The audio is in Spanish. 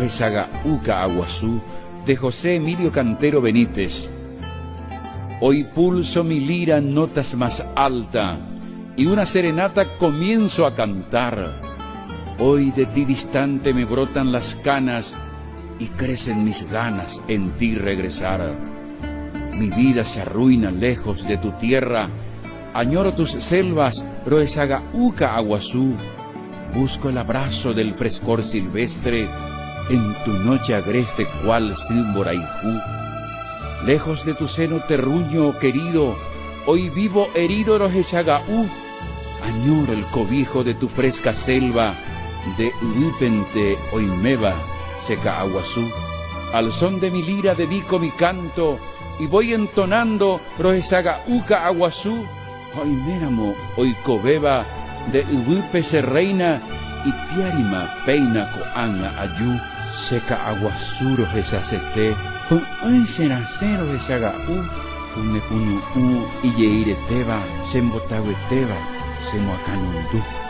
Rojesaga Uca Aguazú, de José Emilio Cantero Benítez. Hoy pulso mi lira en notas más alta, y una serenata comienzo a cantar. Hoy de ti distante me brotan las canas, y crecen mis ganas en ti regresar. Mi vida se arruina lejos de tu tierra, añoro tus selvas, Rojesaga Uca Aguazú. Busco el abrazo del frescor silvestre en tu noche agreste cual Simboraijú. Lejos de tu seno terruño querido, hoy vivo herido Rojesaga U. Añoro el cobijo de tu fresca selva, de Uipente Oimeba, Seca Aguazú. Al son de mi lira dedico mi canto, y voy entonando Rojesaga Uca Aguazú. Oiméramo Oicobeba, de Uipe Serreina, y Piarima Peina Coana Ayú, Seca Aguazú Rojesacete. Hoy será cero Rojesaga U, Unecunu U, y Yeire Teba, Sembotawe Teba, Semoacanundú.